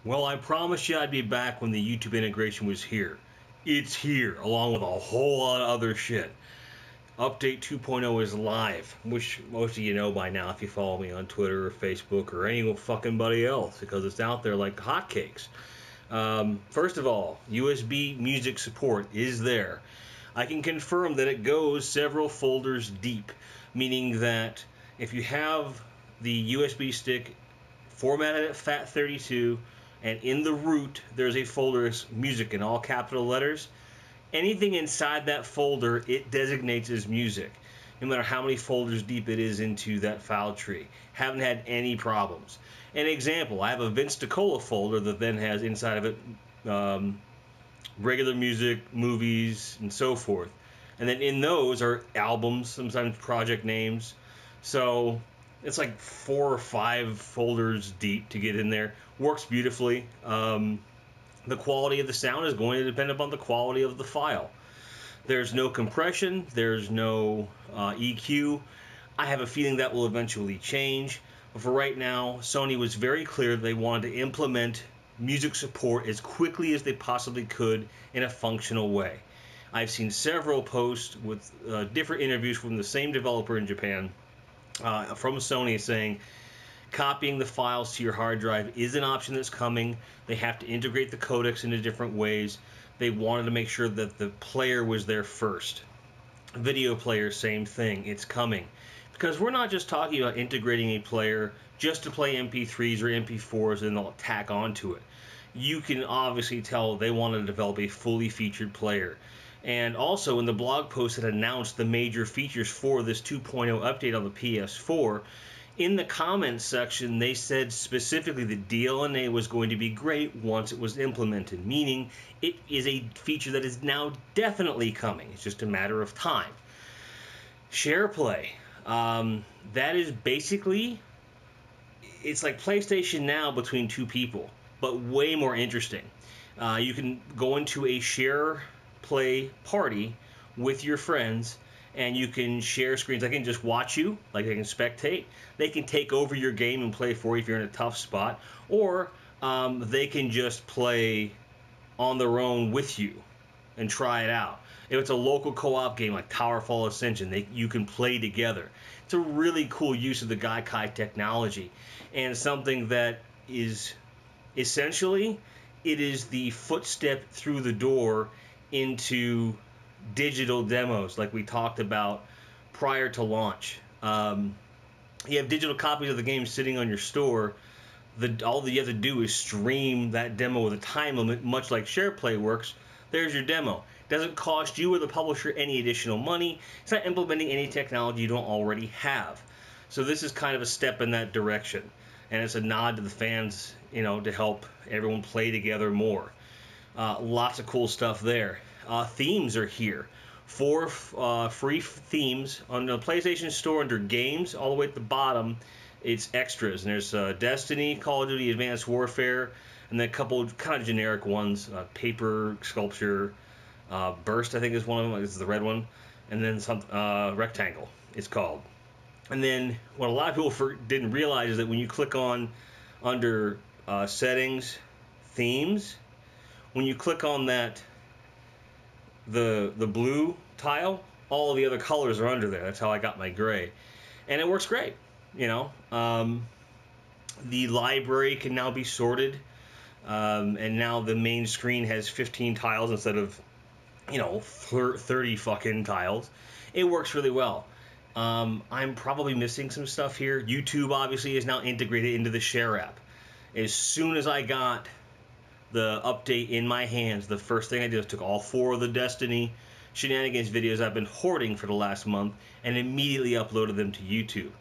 Well, I promised you I'd be back when the YouTube integration was here. It's here, along with a whole lot of other shit. Update 2.0 is live, which most of you know by now if you follow me on Twitter or Facebook or any fucking buddy else, because it's out there like hotcakes. First of all, USB music support is there. I can confirm that it goes several folders deep, meaning that if you have the USB stick formatted at FAT32 and in the root there's a folder as music in all capital letters, anything inside that folder it designates as music, no matter how many folders deep it is into that file tree. Haven't had any problems. An example, I have a Vince DiCola folder that then has inside of it regular music, movies, and so forth. And then in those are albums, sometimes project names. So it's like 4 or 5 folders deep to get in there. Works beautifully. The quality of the sound is going to depend upon the quality of the file. There's no compression. There's no EQ. I have a feeling that will eventually change. But for right now, Sony was very clear they wanted to implement music support as quickly as they possibly could in a functional way. I've seen several posts with different interviews from the same developer in Japan from Sony saying copying the files to your hard drive is an option that's coming. They have to integrate the codecs into different ways. They wanted to make sure that the player was there first. Video player, same thing. It's coming. Because we're not just talking about integrating a player just to play MP3s or MP4s and they'll tack onto it. You can obviously tell they wanted to develop a fully featured player. And also in the blog post that announced the major features for this 2.0 update on the PS4, in the comments section they said specifically that DLNA was going to be great once it was implemented, meaning it is a feature that is now definitely coming. It's just a matter of time. SharePlay. That is basically, it's like PlayStation Now between two people, but way more interesting. You can go into a SharePlay party with your friends, and you can share screens. They can just watch you, like they can spectate. They can take over your game and play for you if you're in a tough spot, or they can just play on their own with you and try it out. If it's a local co-op game like Towerfall Ascension, you can play together. It's a really cool use of the Gaikai technology, and something that is essentially, it is the footstep through the door into digital demos like we talked about prior to launch. You have digital copies of the game sitting on your store. All that you have to do is stream that demo with a time limit, much like SharePlay works. There's your demo. It doesn't cost you or the publisher any additional money. It's not implementing any technology you don't already have. So this is kind of a step in that direction. And it's a nod to the fans, to help everyone play together more. Lots of cool stuff there. Themes are here. 4 free themes on the PlayStation Store under Games. All the way at the bottom, it's extras. And there's Destiny, Call of Duty, Advanced Warfare, and then a couple kind of generic ones. Paper Sculpture, Burst, I think is one of them. This is the red one. And then some Rectangle, it's called. And then what a lot of people didn't realize is that when you click on under Settings, Themes, when you click on that, the blue tile, all of the other colors are under there. That's how I got my gray. And it works great, The library can now be sorted, and now the main screen has 15 tiles instead of, 30 fucking tiles. It works really well. I'm probably missing some stuff here. YouTube obviously is now integrated into the Share app. As soon as I got the update in my hands, the first thing I did was took all 4 of the Destiny shenanigans videos I've been hoarding for the last month and immediately uploaded them to YouTube.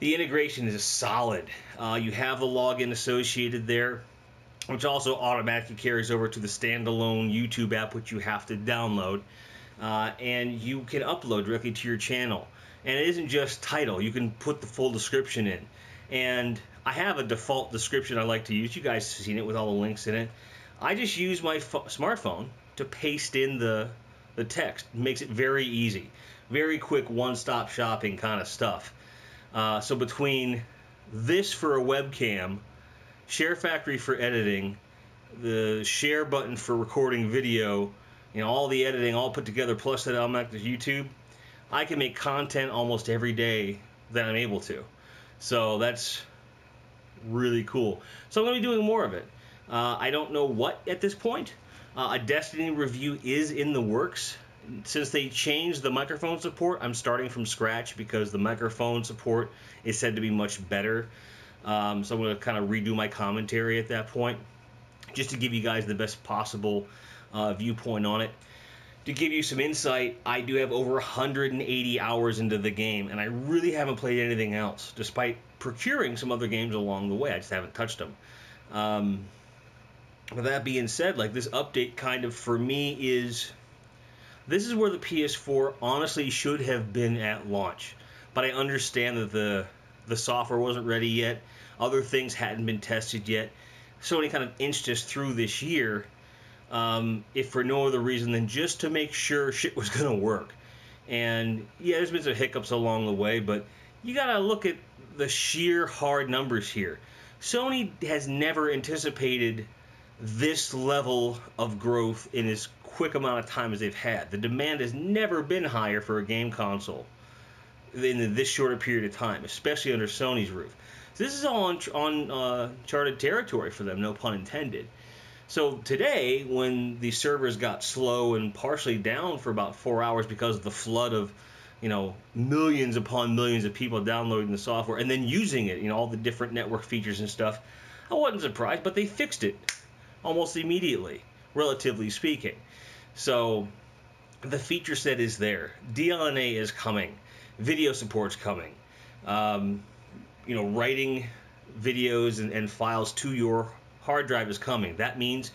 The integration is solid. You have the login associated there, which also automatically carries over to the standalone YouTube app, which you have to download, and you can upload directly to your channel. And it isn't just title. You can put the full description in. And I have a default description I like to use. You guys have seen it with all the links in it. I just use my smartphone to paste in the text. It makes it very easy. Very quick one-stop shopping kind of stuff. So between this for a webcam SHAREfactory for editing, the share button for recording video, all the editing all put together, plus that I'm active YouTube, I can make content almost every day that I'm able to. So that's really cool. So I'm going to be doing more of it. I don't know what at this point. A Destiny review is in the works. Since they changed the microphone support, I'm starting from scratch because the microphone support is said to be much better. So I'm going to kind of redo my commentary at that point, just to give you guys the best possible viewpoint on it. To give you some insight, I do have over 180 hours into the game, and I really haven't played anything else, despite procuring some other games along the way. I just haven't touched them. With that being said, like, this update kind of, for me, this is where the PS4 honestly should have been at launch. But I understand that the software wasn't ready yet. Other things hadn't been tested yet. Sony kind of inched us through this year, if for no other reason than just to make sure shit was going to work. And yeah, there's been some hiccups along the way, but you got to look at the sheer hard numbers here. Sony has never anticipated this level of growth in as quick amount of time as they've had. The demand has never been higher for a game console in this short a period of time, especially under Sony's roof. So this is all uncharted territory for them, no pun intended. So today, when the servers got slow and partially down for about 4 hours because of the flood of, millions upon millions of people downloading the software and then using it, all the different network features and stuff, I wasn't surprised, but they fixed it almost immediately, relatively speaking. So the feature set is there. DLNA is coming. Video support's coming. Writing videos and files to your hard drive is coming. That means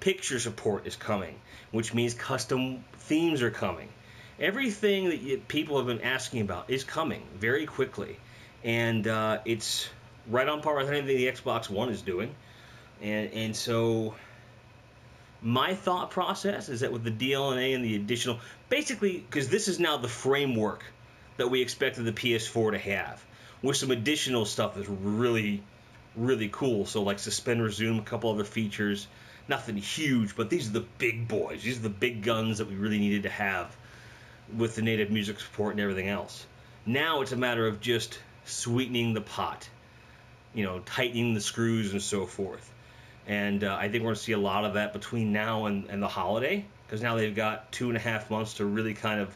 picture support is coming, which means custom themes are coming. Everything that people have been asking about is coming very quickly. And it's right on par with anything the Xbox One is doing. And so my thought process is that with the DLNA and the additional, basically, because this is now the framework that we expected the PS4 to have, with some additional stuff that's really, really cool. So like suspend resume, a couple other features, nothing huge, but these are the big boys. These are the big guns that we really needed to have with the native music support and everything else. Now it's a matter of just sweetening the pot, tightening the screws and so forth. And I think we're going to see a lot of that between now and the holiday, because now they've got 2.5 months to really kind of,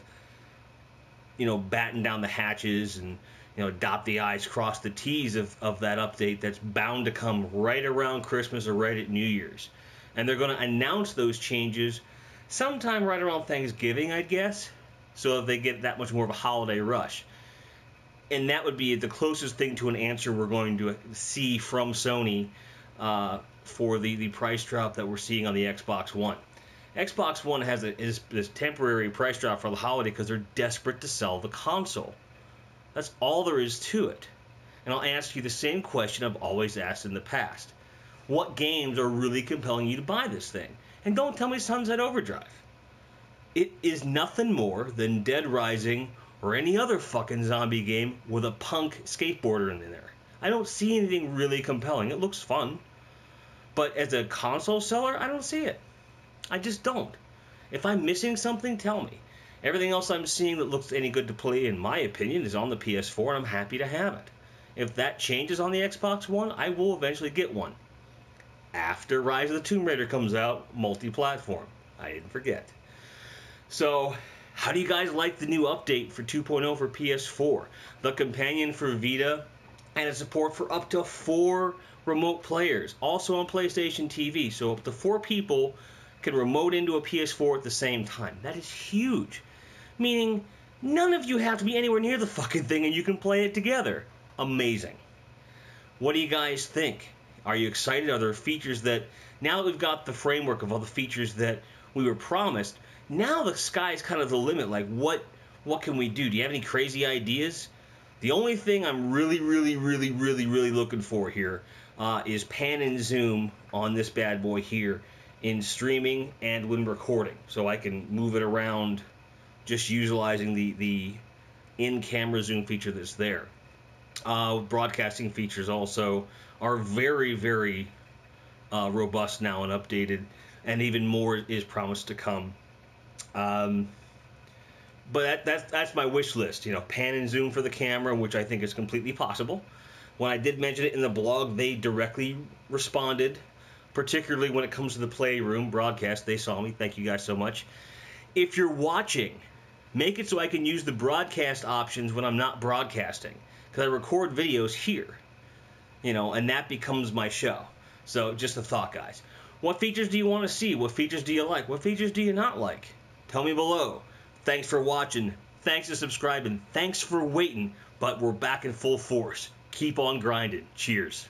batten down the hatches and, dot the I's, cross the T's of that update that's bound to come right around Christmas or right at New Year's. And they're going to announce those changes sometime right around Thanksgiving, I guess, so that they get that much more of a holiday rush. And that would be the closest thing to an answer we're going to see from Sony for the price drop that we're seeing on the Xbox One. Xbox One has this temporary price drop for the holiday because they're desperate to sell the console. That's all there is to it. And I'll ask you the same question I've always asked in the past. What games are really compelling you to buy this thing? And don't tell me Sunset Overdrive. It is nothing more than Dead Rising or any other fucking zombie game with a punk skateboarder in there. I don't see anything really compelling. It looks fun. But as a console seller, I don't see it. I just don't. If I'm missing something, tell me. Everything else I'm seeing that looks any good to play, in my opinion, is on the PS4, and I'm happy to have it. If that changes on the Xbox One, I will eventually get one. After Rise of the Tomb Raider comes out, multi-platform. I didn't forget. So, how do you guys like the new update for 2.0 for PS4? The companion for Vita, and a support for up to 4 remote players. Also on PlayStation TV, so up to 4 people can remote into a PS4 at the same time. That is huge. Meaning, none of you have to be anywhere near the fucking thing and you can play it together. Amazing. What do you guys think? Are you excited? Are there features that, now that we've got the framework of all the features that we were promised, now the sky's kind of the limit. Like, what can we do? Do you have any crazy ideas? The only thing I'm really looking for here is pan and zoom on this bad boy here in streaming and when recording, so I can move it around just utilizing the in-camera zoom feature that's there. Broadcasting features also are very, very robust now and updated, and even more is promised to come. But that's my wish list. You know, pan and zoom for the camera, which I think is completely possible. When I did mention it in the blog, they directly responded, particularly when it comes to the Playroom broadcast. They saw me. Thank you guys so much. If you're watching, make it so I can use the broadcast options when I'm not broadcasting, because I record videos here, you know, and that becomes my show. So just a thought, guys. What features do you want to see? What features do you like? What features do you not like? Tell me below. Thanks for watching. Thanks for subscribing. Thanks for waiting. But we're back in full force. Keep on grinding. Cheers.